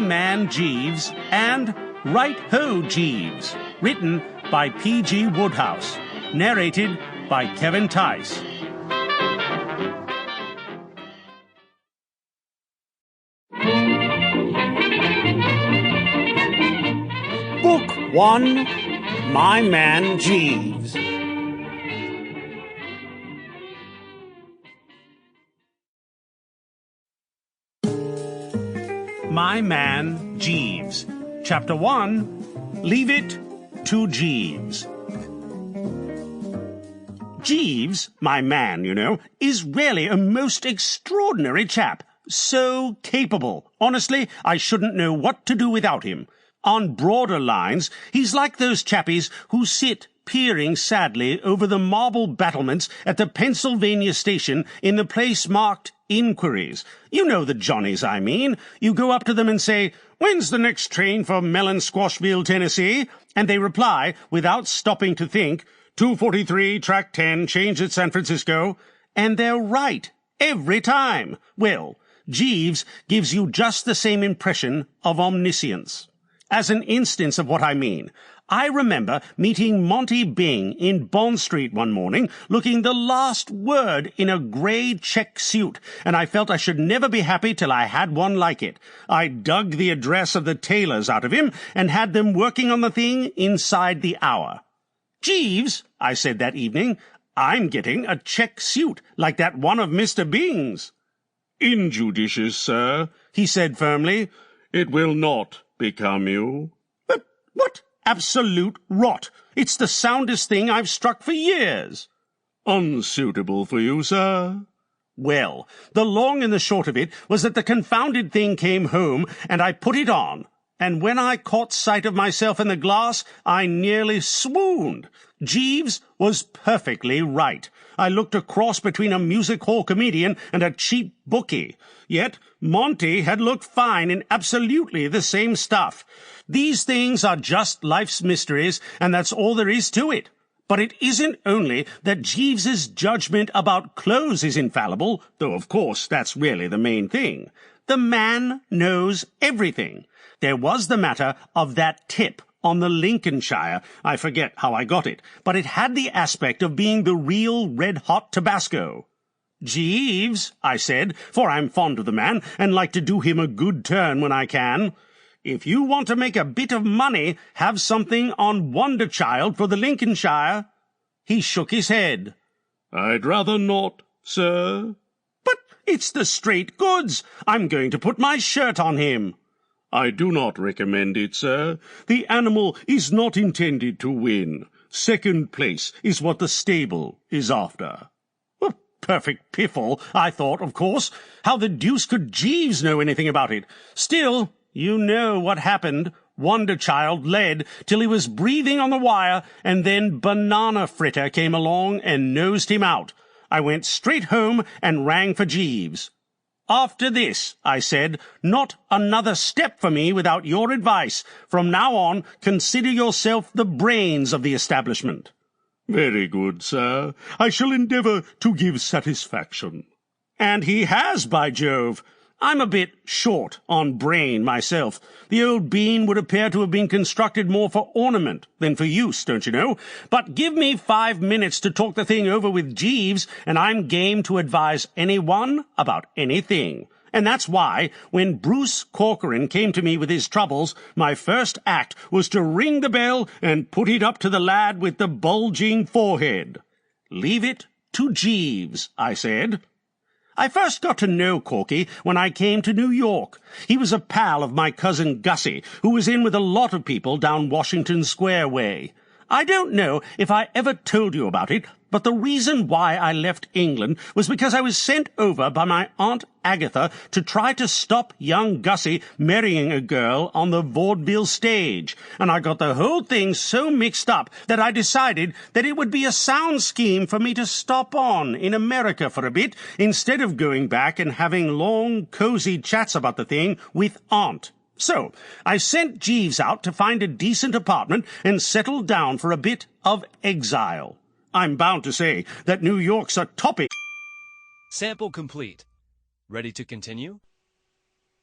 Man Jeeves and Right Ho Jeeves, written by P.G. Wodehouse, narrated by Kevin Theis. Book 1, My Man Jeeves. My Man Jeeves. Chapter 1, Leave It to Jeeves. Jeeves, my man, you know, is really a most extraordinary chap. So capable. Honestly, I shouldn't know what to do without him. On broader lines, he's like those chappies who sit peering sadly over the marble battlements at the Pennsylvania station in the place marked Inquiries. You know the Johnnies I mean. You go up to them and say, "When's the next train for Mellon Squashville, Tennessee?" And they reply, without stopping to think, 243, track 10, change at San Francisco. And they're right, every time. Well, Jeeves gives you just the same impression of omniscience. As an instance of what I mean, I remember meeting Monty Byng in Bond Street one morning, looking the last word in a grey check suit, and I felt I should never be happy till I had one like it. I dug the address of the tailors out of him, and had them working on the thing inside the hour. "Jeeves," I said that evening, "I'm getting a check suit, like that one of Mr. Byng's." "Injudicious, sir," he said firmly. "It will not become you." "But what absolute rot! It's the soundest thing I've struck for years." "Unsuitable for you, sir." Well, the long and the short of it was that the confounded thing came home, and I put it on. And when I caught sight of myself in the glass, I nearly swooned. Jeeves was perfectly right. I looked a cross between a music-hall comedian and a cheap bookie. Yet Monty had looked fine in absolutely the same stuff. These things are just life's mysteries, and that's all there is to it. But it isn't only that Jeeves's judgment about clothes is infallible, though of course that's really the main thing. The man knows everything. There was the matter of that tip on the Lincolnshire. I forget how I got it, but it had the aspect of being the real red-hot Tabasco. "Jeeves," I said, for I'm fond of the man and like to do him a good turn when I can, "if you want to make a bit of money, have something on Wonder Child for the Lincolnshire." He shook his head. "I'd rather not, sir." "But it's the straight goods. I'm going to put my shirt on him." "I do not recommend it, sir. The animal is not intended to win. Second place is what the stable is after." Well, perfect piffle, I thought, of course. How the deuce could Jeeves know anything about it? Still, you know what happened. Wonder Child led till he was breathing on the wire, and then Banana Fritter came along and nosed him out. I went straight home and rang for Jeeves. "After this," I said, "not another step for me without your advice. From now on, consider yourself the brains of the establishment." "Very good, sir. I shall endeavour to give satisfaction." And he has, by Jove. I'm a bit short on brain myself. The old bean would appear to have been constructed more for ornament than for use, don't you know? But give me 5 minutes to talk the thing over with Jeeves, and I'm game to advise anyone about anything. And that's why, when Bruce Corcoran came to me with his troubles, my first act was to ring the bell and put it up to the lad with the bulging forehead. "Leave it to Jeeves," I said. I first got to know Corky when I came to New York. He was a pal of my cousin Gussie, who was in with a lot of people down Washington Square way. I don't know if I ever told you about it, but the reason why I left England was because I was sent over by my Aunt Agatha to try to stop young Gussie marrying a girl on the vaudeville stage, and I got the whole thing so mixed up that I decided that it would be a sound scheme for me to stop on in America for a bit, instead of going back and having long, cosy chats about the thing with Aunt. So I sent Jeeves out to find a decent apartment and settle down for a bit of exile. I'm bound to say that New York's a topic. Sample complete. Ready to continue?